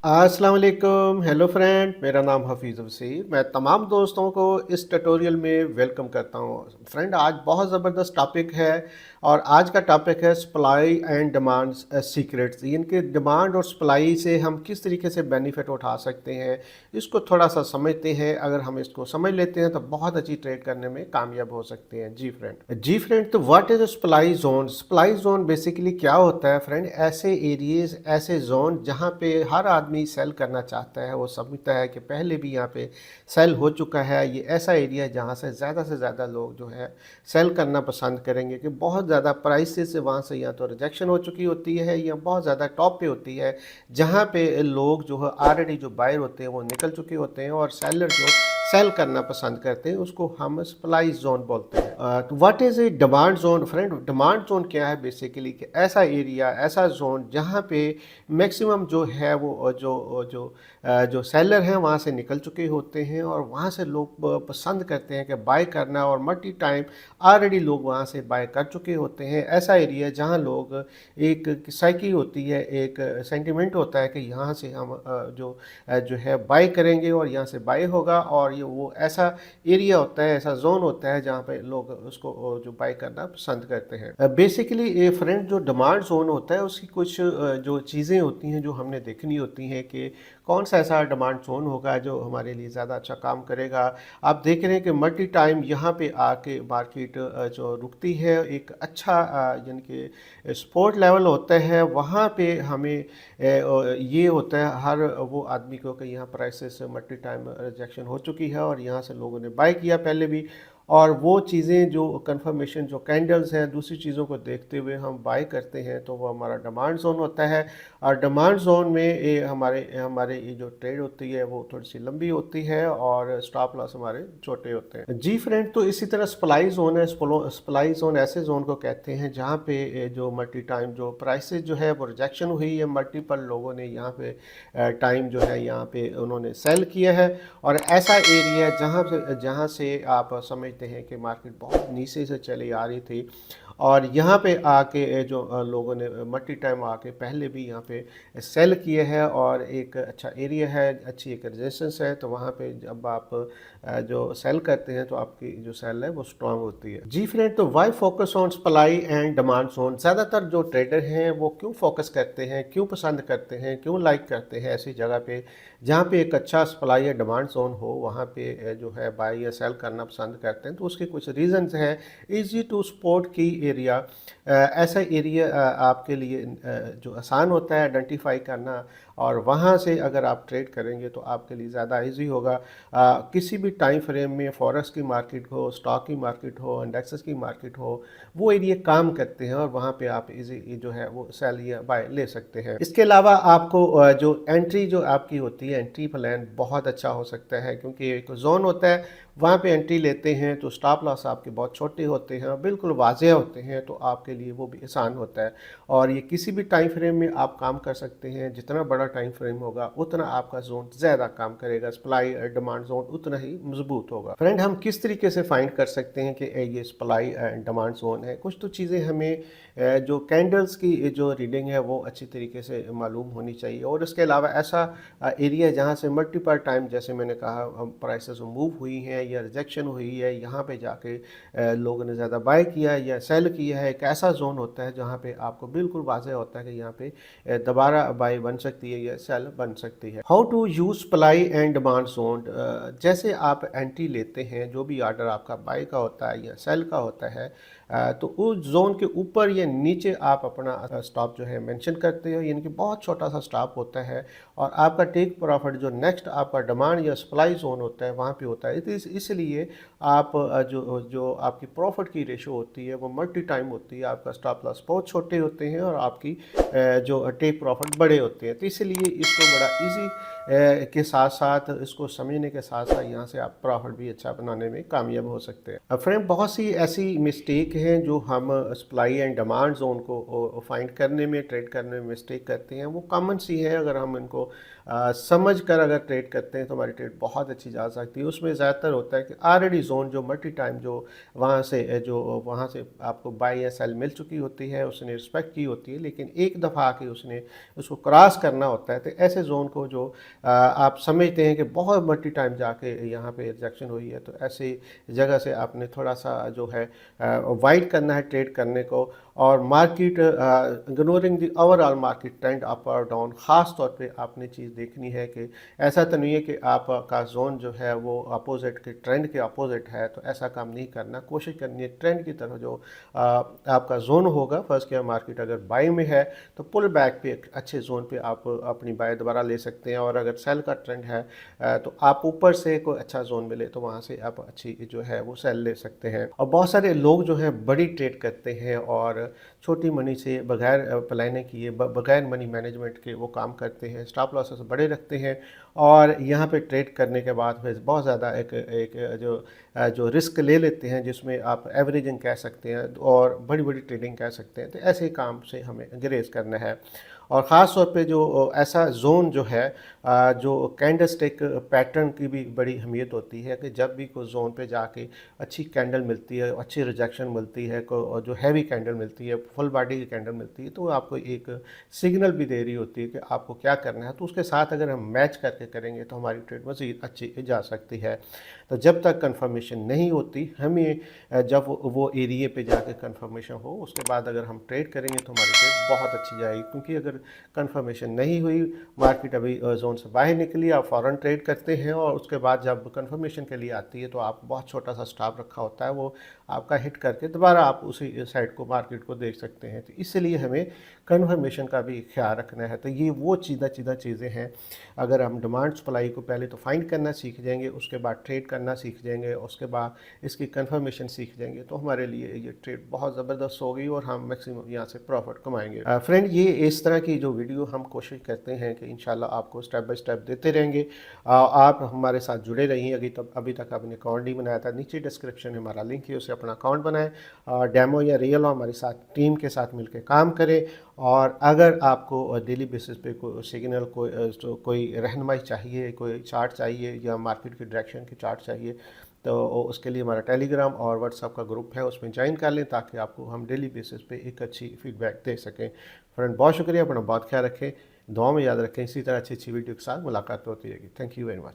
अस्सलाम वालेकुम, hello friend, मेरा नाम हफीज़ वसीर। मैं तमाम दोस्तों को इस ट्यूटोरियल में वेलकम करता हूँ। फ्रेंड, आज बहुत ज़बरदस्त टॉपिक है और आज का टॉपिक है सप्लाई एंड डिमांड सीक्रेट्स। इनके डिमांड और सप्लाई से हम किस तरीके से बेनिफिट उठा सकते हैं, इसको थोड़ा सा समझते हैं। अगर हम इसको समझ लेते हैं तो बहुत अच्छी ट्रेड करने में कामयाब हो सकते हैं। जी फ्रेंड, तो what is supply zone? Supply zone basically क्या होता है फ्रेंड? ऐसे एरियाज, ऐसे जोन जहाँ पे हर आदमी सेल करना चाहता है, वो समझता है कि पहले भी यहाँ पे सेल हो चुका है। ये ऐसा एरिया है जहाँ से ज़्यादा लोग जो है सेल करना पसंद करेंगे कि बहुत ज़्यादा प्राइसेस से वहाँ से या तो रिजेक्शन हो चुकी होती है या बहुत ज़्यादा टॉप पे होती है, जहाँ पे लोग जो है ऑलरेडी जो बायर होते हैं वो निकल चुके होते हैं और सेलर जो सेल करना पसंद करते हैं, उसको हम सप्लाई जोन बोलते हैं। तो what is a demand zone friend? Demand zone क्या है बेसिकली? कि ऐसा एरिया, ऐसा जोन जहाँ पे मैक्सिमम जो है वो जो सेलर हैं वहाँ से निकल चुके होते हैं और वहाँ से लोग पसंद करते हैं कि बाय करना, और मल्टी टाइम ऑलरेडी लोग वहाँ से बाय कर चुके होते हैं। ऐसा एरिया जहाँ लोग एक साइकी होती है, एक सेंटिमेंट होता है कि यहाँ से हम जो है बाय करेंगे और यहाँ से बाय होगा, और ये वो ऐसा एरिया होता है, ऐसा जोन होता है जहाँ पे लोग उसको जो बाय करना पसंद करते हैं। बेसिकली ये फ्रेंड जो डिमांड जोन होता है उसकी कुछ जो चीज़ें होती हैं जो हमने देखनी होती हैं कि कौन सा ऐसा डिमांड जोन होगा जो हमारे लिए ज़्यादा अच्छा काम करेगा। आप देख रहे हैं कि मल्टी टाइम यहाँ पे आके मार्केट जो रुकती है, एक अच्छा यानी कि सपोर्ट लेवल होता है। वहाँ पे हमें ये होता है हर वो आदमी को कि यहाँ प्राइसेस मल्टी टाइम रिजेक्शन हो चुकी है और यहाँ से लोगों ने बाय किया पहले भी, और वो चीज़ें जो कंफर्मेशन जो कैंडल्स हैं दूसरी चीज़ों को देखते हुए हम बाय करते हैं, तो वो हमारा डिमांड जोन होता है। और डिमांड जोन में ये हमारे हमारे ये जो ट्रेड होती है वो थोड़ी सी लंबी होती है और स्टॉप लॉस हमारे छोटे होते हैं। जी फ्रेंड, तो इसी तरह सप्लाई जोन है। सप्लाई जोन ऐसे जोन को कहते हैं जहाँ पे जो मल्टी टाइम जो प्राइसेस जो है वो रिजेक्शन हुई है, मल्टीपल लोगों ने यहाँ पे टाइम जो है यहाँ पे उन्होंने सेल किया है, और ऐसा एरिया जहाँ से आप समझते हैं कि मार्केट बहुत नीचे से चली आ रही थी और यहाँ पे आके जो लोगों ने मल्टी टाइम आके पहले भी यहाँ पे सेल किए हैं और एक अच्छा एरिया है, अच्छी एक रेजिस्टेंस है, तो वहाँ पे जब आप जो सेल करते हैं तो आपकी जो सेल है वो स्ट्रांग होती है। जी फ्रेंड, तो why focus on supply and demand zone? ज़्यादातर जो ट्रेडर हैं वो क्यों फोकस करते हैं, क्यों पसंद करते हैं, क्यों लाइक करते हैं ऐसी जगह पे जहाँ पे एक अच्छा सप्लाई या डिमांड जोन हो, वहाँ पे जो है बाय या सेल करना पसंद करते हैं? तो उसके कुछ रीजंस हैं। ईजी टू स्पॉट की एरिया, ऐसा एरिया आपके लिए जो आसान होता है आइडेंटिफाई करना, और वहाँ से अगर आप ट्रेड करेंगे तो आपके लिए ज़्यादा इजी होगा। किसी भी टाइम फ्रेम में फॉरेक्स की मार्केट हो, स्टॉक की मार्केट हो, इंडेक्सेस की मार्केट हो, वो एरिया काम करते हैं और वहाँ पे आप इजी जो है वो सेल या बाय ले सकते हैं। इसके अलावा आपको जो एंट्री जो आपकी होती है, एंट्री प्लान बहुत अच्छा हो सकता है, क्योंकि एक जोन होता है वहाँ पे एंट्री लेते हैं तो स्टॉप लॉस आपके बहुत छोटे होते हैं और बिल्कुल वाज़ेह होते हैं, तो आपके लिए वो भी आसान होता है। और ये किसी भी टाइम फ्रेम में आप काम कर सकते हैं। जितना बड़ा टाइम फ्रेम होगा उतना आपका जोन ज़्यादा काम करेगा, सप्लाई और डिमांड जोन उतना ही मजबूत होगा। फ्रेंड, हम किस तरीके से फाइंड कर सकते हैं कि ये सप्लाई एंड डिमांड जोन है? कुछ तो चीज़ें हमें जो कैंडल्स की जो रीडिंग है वो अच्छी तरीके से मालूम होनी चाहिए, और इसके अलावा ऐसा एरिया जहाँ से मल्टीपल टाइम, जैसे मैंने कहा, प्राइसेस मूव हुई हैं या रिजेक्शन हुई है, यहाँ पे जाके लोगों ने ज़्यादा बाय किया है या सेल किया है। एक ऐसा जोन होता है जहाँ पे आपको बिल्कुल वाज़ेह होता है कि यहाँ पे दोबारा बाय बन सकती है या सेल बन सकती है। How to use supply and demand zone? जैसे आप एंट्री लेते हैं, जो भी ऑर्डर आपका बाय का होता है या सेल का होता है, तो उस जोन के ऊपर या नीचे आप अपना स्टॉप जो है मेंशन करते हो, यानी कि बहुत छोटा सा स्टॉप होता है, और आपका टेक प्रॉफिट जो नेक्स्ट आपका डिमांड या सप्लाई जोन होता है वहाँ पे होता है। तो इसलिए आप जो जो आपकी प्रॉफिट की रेशो होती है वो मल्टी टाइम होती है, आपका स्टॉप लॉस बहुत छोटे होते हैं और आपकी जो टेक प्रॉफिट बड़े होते हैं। तो इसलिए इसको बड़ा इजी के साथ साथ, इसको समझने के साथ साथ यहाँ से आप प्रॉफिट भी अच्छा बनाने में कामयाब हो सकते हैं। फ्रेंड, बहुत सी ऐसी मिस्टेक हैं जो हम सप्लाई एंड डिमांड जोन को फाइंड करने में, ट्रेड करने में मिस्टेक करते हैं। वो कॉमन सी है, अगर हम इनको समझ कर अगर ट्रेड करते हैं तो हमारी ट्रेड बहुत अच्छी जा सकती है। उसमें ज़्यादातर होता है कि ऑलरेडी जोन जो मल्टी टाइम जो वहाँ से आपको बाई या सेल मिल चुकी होती है, उसने रिस्पेक्ट की होती है, लेकिन एक दफ़ा आके उसने उसको क्रॉस करना होता है। तो ऐसे जोन को जो आप समझते हैं कि बहुत मल्टी टाइम जाके यहाँ पे रिजेक्शन हुई है, तो ऐसी जगह से आपने थोड़ा सा जो है अवॉइड करना है ट्रेड करने को। और market ignoring the overall market trend up और डाउन, ख़ास तौर पे आपने चीज़ देखनी है कि ऐसा तो नहीं है कि आपका जोन जो है वो अपोजिट के ट्रेंड के अपोजिट है, तो ऐसा काम नहीं करना। कोशिश करनी है ट्रेंड की तरह जो आपका जोन होगा, फर्स्ट के मार्केट अगर बाई में है तो पुल बैक पे एक अच्छे जोन पे आप अपनी बाय दोबारा ले सकते हैं। और अगर सेल का ट्रेंड है तो आप ऊपर से कोई अच्छा जोन मिले तो वहाँ से आप अच्छी जो है वो सेल ले सकते हैं। और बहुत सारे लोग जो है बड़ी ट्रेड करते हैं और छोटी मनी से बगैर प्लानिंग किए बगैर मनी मैनेजमेंट के वो काम करते हैं, स्टॉप लॉसेस बड़े रखते हैं और यहाँ पे ट्रेड करने के बाद फिर बहुत ज़्यादा एक एक जो रिस्क ले लेते हैं, जिसमें आप एवरेजिंग कह सकते हैं और बड़ी बड़ी ट्रेडिंग कह सकते हैं। तो ऐसे काम से हमें ग्रेज करना है। और ख़ास तौर पे जो ऐसा जोन जो है जो कैंडलस्टिक पैटर्न की भी बड़ी अहमियत होती है कि जब भी कोई जोन पे जाके अच्छी कैंडल मिलती है, अच्छी रिजेक्शन मिलती है, और जो हैवी कैंडल मिलती है, फुल बॉडी की कैंडल मिलती है, तो वो आपको एक सिग्नल भी दे रही होती है कि आपको क्या करना है। तो उसके साथ अगर हम मैच करके करेंगे तो हमारी ट्रेड मज़ीद अच्छी जा सकती है। तो जब तक कंफर्मेशन नहीं होती, हमें जब वो एरिए पे जाके कंफर्मेशन हो उसके बाद अगर हम ट्रेड करेंगे तो हमारी ट्रेड बहुत अच्छी जाएगी। क्योंकि अगर कंफर्मेशन नहीं हुई, मार्केट अभी जोन से बाहर निकली, आप फ़ौरन ट्रेड करते हैं और उसके बाद जब कंफर्मेशन के लिए आती है तो आप बहुत छोटा सा स्टॉप रखा होता है, वो आपका हिट करके दोबारा आप उसी साइड को मार्केट को देख सकते हैं। तो इसलिए हमें कंफर्मेशन का भी ख्याल रखना है। तो ये वो चीज़ें हैं, अगर हम डिमांड सप्लाई को पहले तो फाइंड करना सीख जाएंगे, उसके बाद ट्रेड करना सीख जाएंगे, उसके बाद इसकी कंफर्मेशन सीख जाएंगे, तो हमारे लिए ये ट्रेड बहुत ज़बरदस्त होगी और हम मैक्सिमम यहाँ से प्रॉफिट कमाएंगे। फ्रेंड, ये इस तरह की जो वीडियो हम कोशिश करते हैं कि इंशाल्लाह आपको स्टेप बाय स्टेप देते रहेंगे। आप हमारे साथ जुड़े रहिए। अभी तक आपने अकाउंट नहीं बनाया था, नीचे डिस्क्रिप्शन में हमारा लिंक है, उसे अपना अकाउंट बनाएं, डेमो या रियल हो हमारे साथ टीम के साथ मिलकर काम करें। और अगर आपको डेली बेसिस पे कोई सिग्नल कोई रहनुमाई चाहिए, कोई चार्ट चाहिए या मार्केट की डायरेक्शन की चार्ट चाहिए, तो उसके लिए हमारा टेलीग्राम और व्हाट्सएप का ग्रुप है, उसमें ज्वाइन कर लें ताकि आपको हम डेली बेसिस पे एक अच्छी फीडबैक दे सकें। फ्रेंड, बहुत शुक्रिया, अपना बहुत ख्याल रखें, दुआ में याद रखें। इसी तरह अच्छी अच्छी वीडियो के साथ मुलाकात होती रहेगी। Thank you very much.